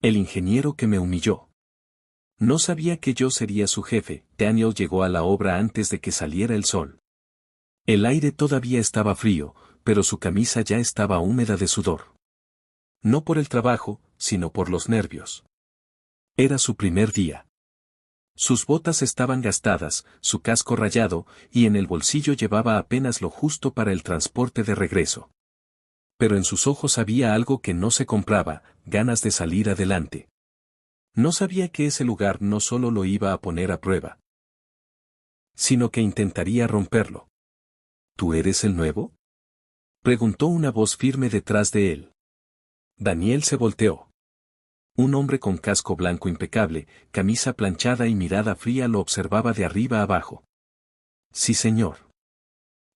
El ingeniero que me humilló. No sabía que yo sería su jefe. Daniel llegó a la obra antes de que saliera el sol. El aire todavía estaba frío, pero su camisa ya estaba húmeda de sudor. No por el trabajo, sino por los nervios. Era su primer día. Sus botas estaban gastadas, su casco rayado, y en el bolsillo llevaba apenas lo justo para el transporte de regreso. Pero en sus ojos había algo que no se compraba, ganas de salir adelante. No sabía que ese lugar no solo lo iba a poner a prueba, sino que intentaría romperlo. ¿Tú eres el nuevo?, preguntó una voz firme detrás de él. Daniel se volteó. Un hombre con casco blanco impecable, camisa planchada y mirada fría lo observaba de arriba abajo. Sí, señor.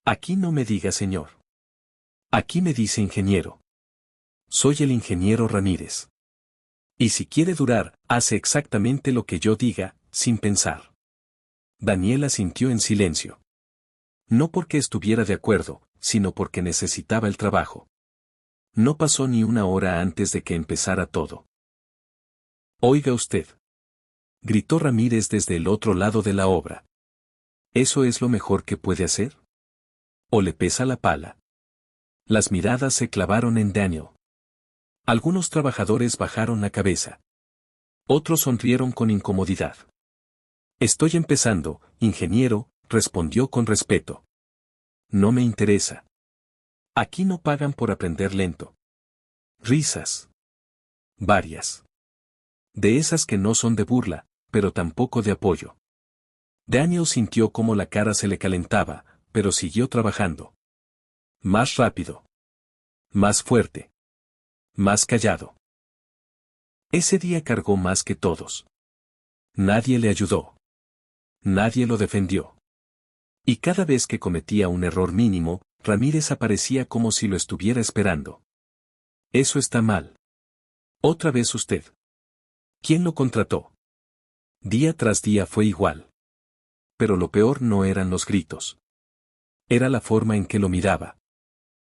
Aquí no me diga señor. Aquí me dice ingeniero. Soy el ingeniero Ramírez. Y si quiere durar, hace exactamente lo que yo diga, sin pensar. Daniel asintió en silencio. No porque estuviera de acuerdo, sino porque necesitaba el trabajo. No pasó ni una hora antes de que empezara todo. Oiga usted, gritó Ramírez desde el otro lado de la obra. ¿Eso es lo mejor que puede hacer? ¿O le pesa la pala? Las miradas se clavaron en Daniel. Algunos trabajadores bajaron la cabeza. Otros sonrieron con incomodidad. Estoy empezando, ingeniero, respondió con respeto. No me interesa. Aquí no pagan por aprender lento. Risas. Varias. De esas que no son de burla, pero tampoco de apoyo. Daniel sintió cómo la cara se le calentaba, pero siguió trabajando. Más rápido. Más fuerte. Más callado. Ese día cargó más que todos. Nadie le ayudó. Nadie lo defendió. Y cada vez que cometía un error mínimo, Ramírez aparecía como si lo estuviera esperando. Eso está mal. Otra vez usted. ¿Quién lo contrató? Día tras día fue igual. Pero lo peor no eran los gritos. Era la forma en que lo miraba.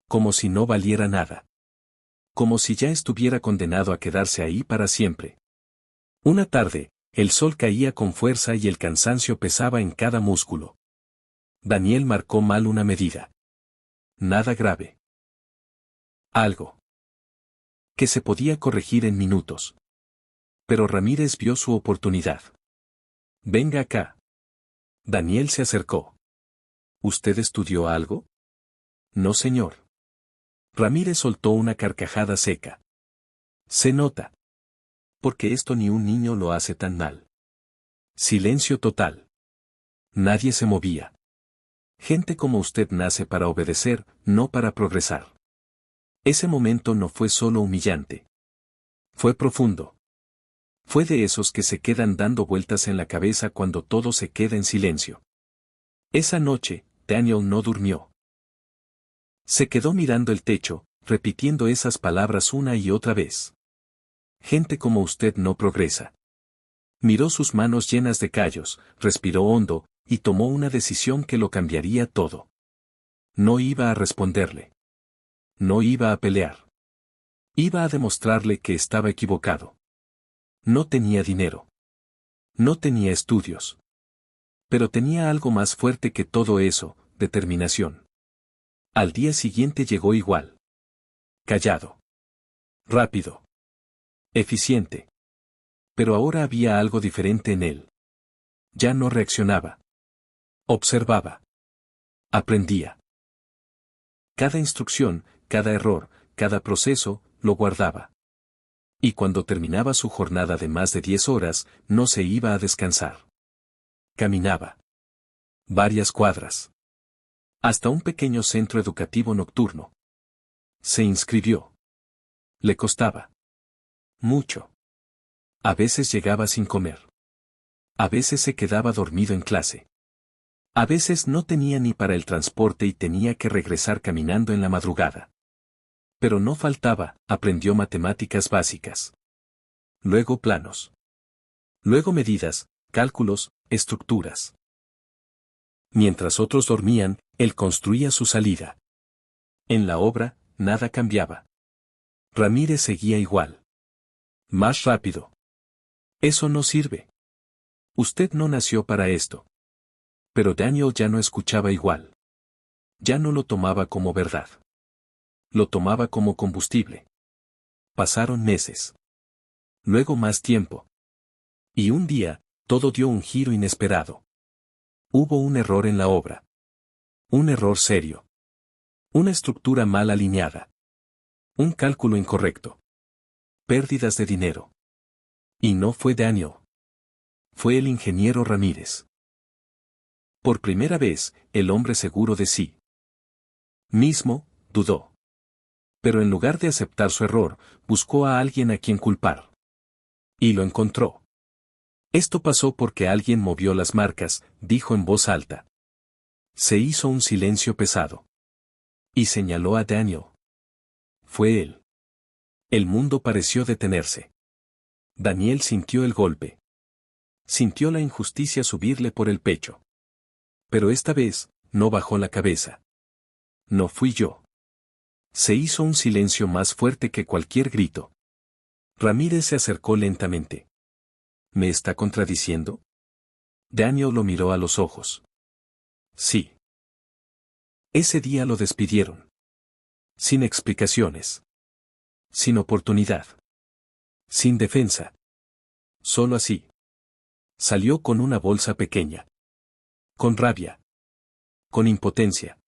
Como si no valiera nada. Como si ya estuviera condenado a quedarse ahí para siempre. Una tarde, el sol caía con fuerza y el cansancio pesaba en cada músculo. Daniel marcó mal una medida. Nada grave. Algo que se podía corregir en minutos. Pero Ramírez vio su oportunidad. Venga acá. Daniel se acercó. ¿Usted estudió algo? No, señor. Ramírez soltó una carcajada seca. Se nota. Porque esto ni un niño lo hace tan mal. Silencio total. Nadie se movía. Gente como usted nace para obedecer, no para progresar. Ese momento no fue solo humillante. Fue profundo. Fue de esos que se quedan dando vueltas en la cabeza cuando todo se queda en silencio. Esa noche, Daniel no durmió. Se quedó mirando el techo, repitiendo esas palabras una y otra vez. Gente como usted no progresa. Miró sus manos llenas de callos, respiró hondo, y tomó una decisión que lo cambiaría todo. No iba a responderle. No iba a pelear. Iba a demostrarle que estaba equivocado. No tenía dinero. No tenía estudios. Pero tenía algo más fuerte que todo eso, determinación. Al día siguiente llegó igual. Callado. Rápido. Eficiente. Pero ahora había algo diferente en él. Ya no reaccionaba. Observaba. Aprendía. Cada instrucción, cada error, cada proceso, lo guardaba. Y cuando terminaba su jornada de más de 10 horas, no se iba a descansar. Caminaba. Varias cuadras. Hasta un pequeño centro educativo nocturno. Se inscribió. Le costaba. Mucho. A veces llegaba sin comer. A veces se quedaba dormido en clase. A veces no tenía ni para el transporte y tenía que regresar caminando en la madrugada. Pero no faltaba, aprendió matemáticas básicas. Luego planos. Luego medidas, cálculos, estructuras. Mientras otros dormían, él construía su salida. En la obra, nada cambiaba. Ramírez seguía igual. Más rápido. Eso no sirve. Usted no nació para esto. Pero Daniel ya no escuchaba igual. Ya no lo tomaba como verdad. Lo tomaba como combustible. Pasaron meses. Luego más tiempo. Y un día, todo dio un giro inesperado. Hubo un error en la obra. Un error serio. Una estructura mal alineada. Un cálculo incorrecto. Pérdidas de dinero. Y no fue Daniel. Fue el ingeniero Ramírez. Por primera vez, el hombre seguro de sí mismo, dudó. Pero en lugar de aceptar su error, buscó a alguien a quien culpar. Y lo encontró. Esto pasó porque alguien movió las marcas, dijo en voz alta. Se hizo un silencio pesado. Y señaló a Daniel. Fue él. El mundo pareció detenerse. Daniel sintió el golpe. Sintió la injusticia subirle por el pecho. Pero esta vez, no bajó la cabeza. No fui yo. Se hizo un silencio más fuerte que cualquier grito. Ramírez se acercó lentamente. ¿Me está contradiciendo? Daniel lo miró a los ojos. Sí. Ese día lo despidieron. Sin explicaciones. Sin oportunidad. Sin defensa. Solo así. Salió con una bolsa pequeña. Con rabia. Con impotencia.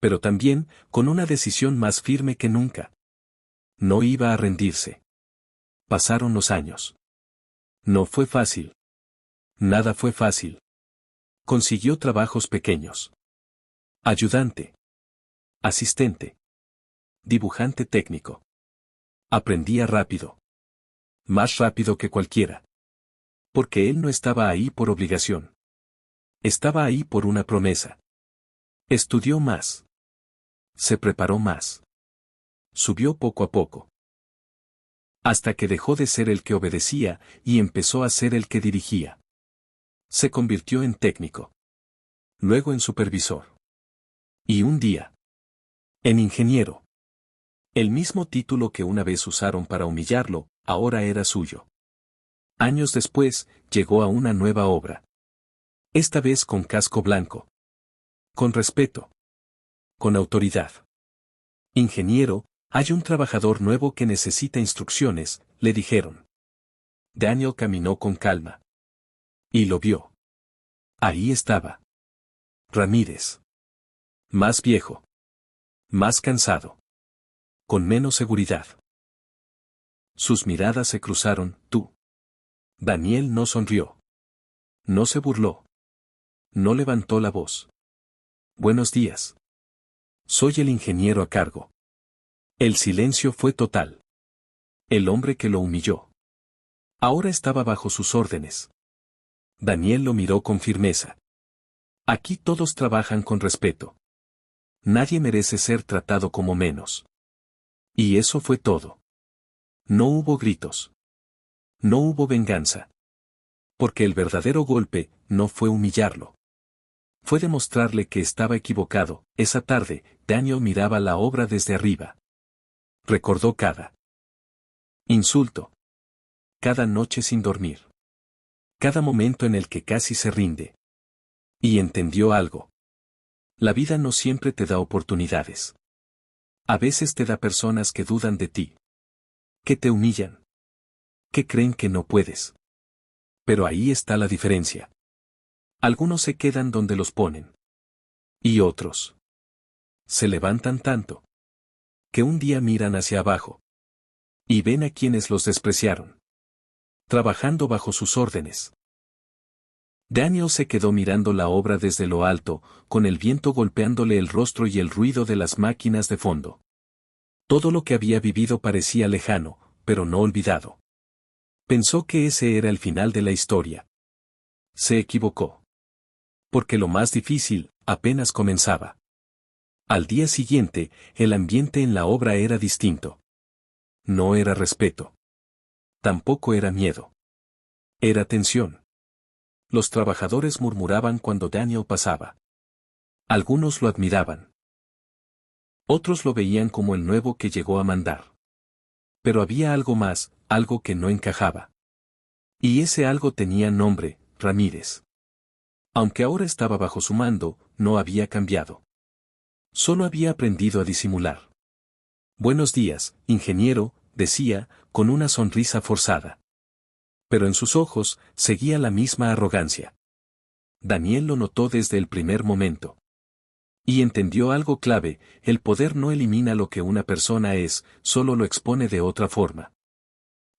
Pero también, con una decisión más firme que nunca. No iba a rendirse. Pasaron los años. No fue fácil. Nada fue fácil. Consiguió trabajos pequeños. Ayudante. Asistente. Dibujante técnico. Aprendía rápido. Más rápido que cualquiera. Porque él no estaba ahí por obligación. Estaba ahí por una promesa. Estudió más. Se preparó más. Subió poco a poco. Hasta que dejó de ser el que obedecía y empezó a ser el que dirigía. Se convirtió en técnico. Luego en supervisor. Y un día. En ingeniero. El mismo título que una vez usaron para humillarlo, ahora era suyo. Años después, llegó a una nueva obra. Esta vez con casco blanco. Con respeto. Con autoridad. Ingeniero, hay un trabajador nuevo que necesita instrucciones, le dijeron. Daniel caminó con calma. Y lo vio. Ahí estaba. Ramírez. Más viejo. Más cansado. Con menos seguridad. Sus miradas se cruzaron, tú. Daniel no sonrió. No se burló. No levantó la voz. Buenos días. Soy el ingeniero a cargo. El silencio fue total. El hombre que lo humilló. Ahora estaba bajo sus órdenes. Daniel lo miró con firmeza. Aquí todos trabajan con respeto. Nadie merece ser tratado como menos. Y eso fue todo. No hubo gritos. No hubo venganza. Porque el verdadero golpe no fue humillarlo. Fue demostrarle que estaba equivocado. Esa tarde, Daniel miraba la obra desde arriba. Recordó cada insulto. Cada noche sin dormir. Cada momento en el que casi se rinde. Y entendió algo. La vida no siempre te da oportunidades. A veces te da personas que dudan de ti. Que te humillan. Que creen que no puedes. Pero ahí está la diferencia. Algunos se quedan donde los ponen. Y otros se levantan tanto que un día miran hacia abajo. Y ven a quienes los despreciaron. Trabajando bajo sus órdenes. Daniel se quedó mirando la obra desde lo alto, con el viento golpeándole el rostro y el ruido de las máquinas de fondo. Todo lo que había vivido parecía lejano, pero no olvidado. Pensó que ese era el final de la historia. Se equivocó. Porque lo más difícil, apenas comenzaba. Al día siguiente, el ambiente en la obra era distinto. No era respeto. Tampoco era miedo. Era tensión. Los trabajadores murmuraban cuando Daniel pasaba. Algunos lo admiraban. Otros lo veían como el nuevo que llegó a mandar. Pero había algo más, algo que no encajaba. Y ese algo tenía nombre, Ramírez. Aunque ahora estaba bajo su mando, no había cambiado. Solo había aprendido a disimular. Buenos días, ingeniero, decía, con una sonrisa forzada. Pero en sus ojos seguía la misma arrogancia. Daniel lo notó desde el primer momento. Y entendió algo clave: el poder no elimina lo que una persona es, solo lo expone de otra forma.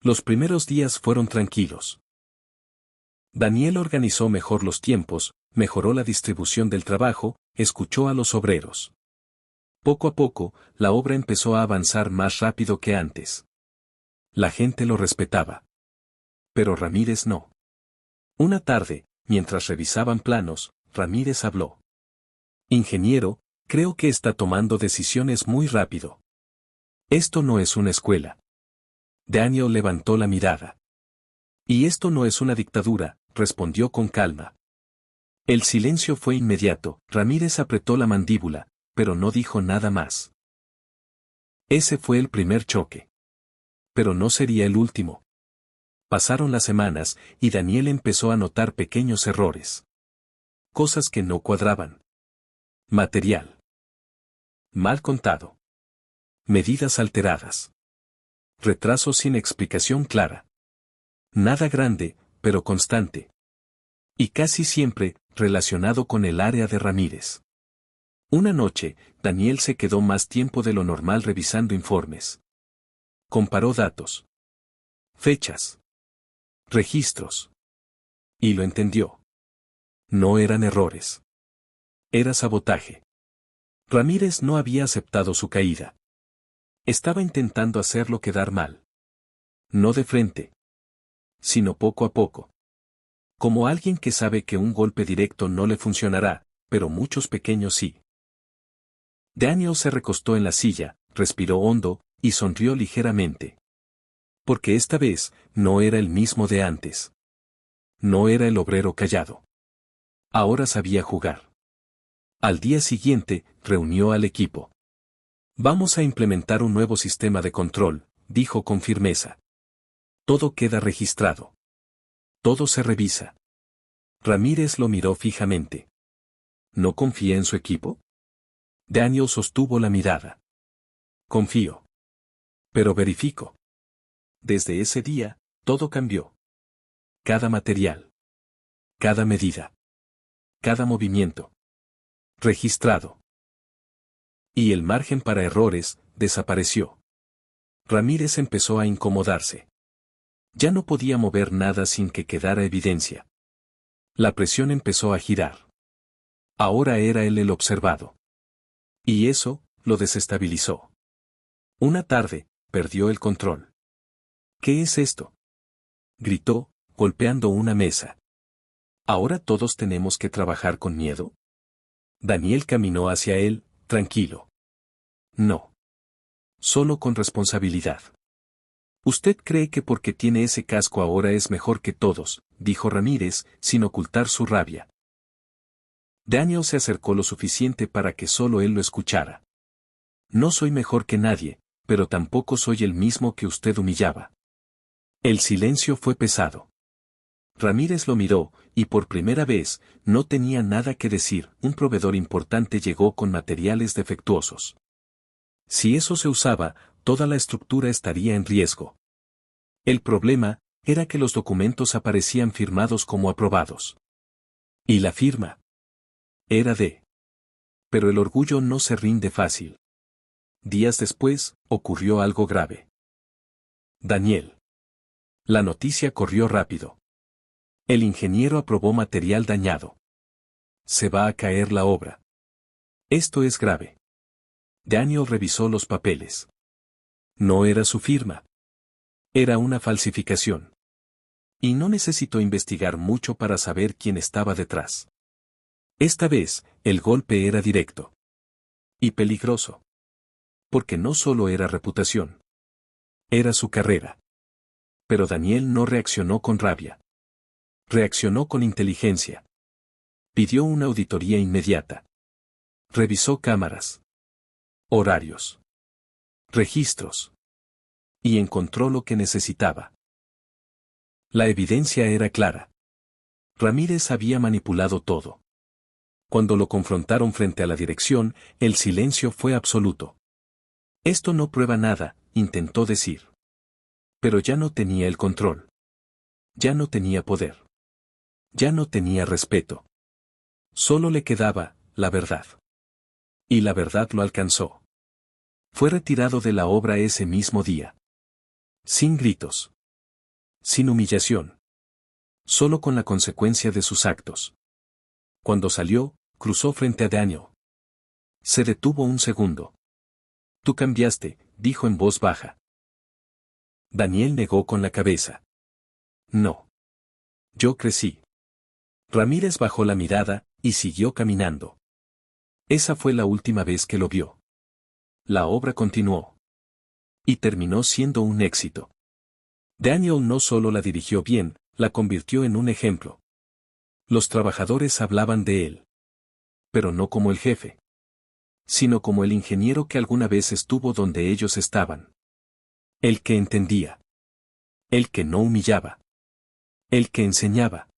Los primeros días fueron tranquilos. Daniel organizó mejor los tiempos, mejoró la distribución del trabajo, escuchó a los obreros. Poco a poco, la obra empezó a avanzar más rápido que antes. La gente lo respetaba. Pero Ramírez no. Una tarde, mientras revisaban planos, Ramírez habló. Ingeniero, creo que está tomando decisiones muy rápido. Esto no es una escuela. Daniel levantó la mirada. Y esto no es una dictadura, respondió con calma. El silencio fue inmediato. Ramírez apretó la mandíbula, pero no dijo nada más. Ese fue el primer choque. Pero no sería el último. Pasaron las semanas, y Daniel empezó a notar pequeños errores. Cosas que no cuadraban. Material mal contado. Medidas alteradas. Retrasos sin explicación clara. Nada grande, pero constante. Y casi siempre, relacionado con el área de Ramírez. Una noche, Daniel se quedó más tiempo de lo normal revisando informes. Comparó datos. Fechas. Registros. Y lo entendió. No eran errores. Era sabotaje. Ramírez no había aceptado su caída. Estaba intentando hacerlo quedar mal. No de frente, sino poco a poco. Como alguien que sabe que un golpe directo no le funcionará, pero muchos pequeños sí. Daniel se recostó en la silla, respiró hondo, y sonrió ligeramente. Porque esta vez, no era el mismo de antes. No era el obrero callado. Ahora sabía jugar. Al día siguiente, reunió al equipo. Vamos a implementar un nuevo sistema de control, dijo con firmeza. Todo queda registrado. Todo se revisa. Ramírez lo miró fijamente. ¿No confía en su equipo? Daniel sostuvo la mirada. Confío. Pero verifico. Desde ese día, todo cambió. Cada material. Cada medida. Cada movimiento. Registrado. Y el margen para errores desapareció. Ramírez empezó a incomodarse. Ya no podía mover nada sin que quedara evidencia. La presión empezó a girar. Ahora era él el observado. Y eso, lo desestabilizó. Una tarde, perdió el control. ¿Qué es esto?, gritó, golpeando una mesa. ¿Ahora todos tenemos que trabajar con miedo? Daniel caminó hacia él, tranquilo. No. Solo con responsabilidad. Usted cree que porque tiene ese casco ahora es mejor que todos, dijo Ramírez, sin ocultar su rabia. Daniel se acercó lo suficiente para que solo él lo escuchara. No soy mejor que nadie, pero tampoco soy el mismo que usted humillaba. El silencio fue pesado. Ramírez lo miró, y por primera vez, no tenía nada que decir. Un proveedor importante llegó con materiales defectuosos. Si eso se usaba, toda la estructura estaría en riesgo. El problema era que los documentos aparecían firmados como aprobados. Y la firma era de. Pero el orgullo no se rinde fácil. Días después, ocurrió algo grave. Daniel. La noticia corrió rápido. El ingeniero aprobó material dañado. Se va a caer la obra. Esto es grave. Daniel revisó los papeles. No era su firma. Era una falsificación. Y no necesitó investigar mucho para saber quién estaba detrás. Esta vez, el golpe era directo. Y peligroso. Porque no solo era reputación. Era su carrera. Pero Daniel no reaccionó con rabia. Reaccionó con inteligencia. Pidió una auditoría inmediata. Revisó cámaras. Horarios. Registros. Y encontró lo que necesitaba. La evidencia era clara. Ramírez había manipulado todo. Cuando lo confrontaron frente a la dirección, el silencio fue absoluto. Esto no prueba nada, intentó decir. Pero ya no tenía el control. Ya no tenía poder. Ya no tenía respeto. Solo le quedaba la verdad. Y la verdad lo alcanzó. Fue retirado de la obra ese mismo día. Sin gritos. Sin humillación. Solo con la consecuencia de sus actos. Cuando salió, cruzó frente a Daniel. Se detuvo un segundo. Tú cambiaste, dijo en voz baja. Daniel negó con la cabeza. No. Yo crecí. Ramírez bajó la mirada, y siguió caminando. Esa fue la última vez que lo vio. La obra continuó. Y terminó siendo un éxito. Daniel no solo la dirigió bien, la convirtió en un ejemplo. Los trabajadores hablaban de él. Pero no como el jefe. Sino como el ingeniero que alguna vez estuvo donde ellos estaban. El que entendía. El que no humillaba. El que enseñaba.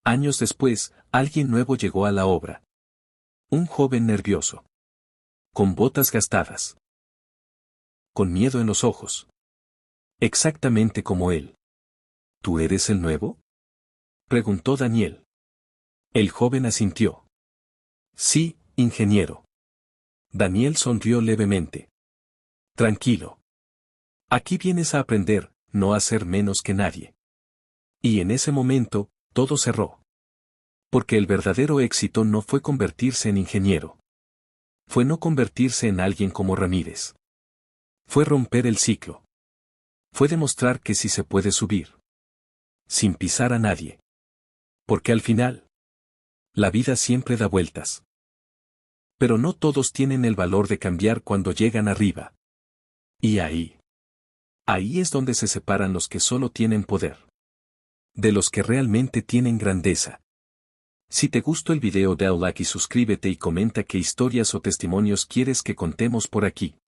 Años después, alguien nuevo llegó a la obra. Un joven nervioso. Con botas gastadas. Con miedo en los ojos. Exactamente como él. ¿Tú eres el nuevo? Preguntó Daniel. El joven asintió. Sí, ingeniero. Daniel sonrió levemente. Tranquilo. Aquí vienes a aprender, no a ser menos que nadie. Y en ese momento, todo cerró. Porque el verdadero éxito no fue convertirse en ingeniero. Fue no convertirse en alguien como Ramírez. Fue romper el ciclo. Fue demostrar que sí se puede subir. Sin pisar a nadie. Porque al final, la vida siempre da vueltas. Pero no todos tienen el valor de cambiar cuando llegan arriba. Y ahí es donde se separan los que solo tienen poder. De los que realmente tienen grandeza. Si te gustó el video, dale like y suscríbete y comenta qué historias o testimonios quieres que contemos por aquí.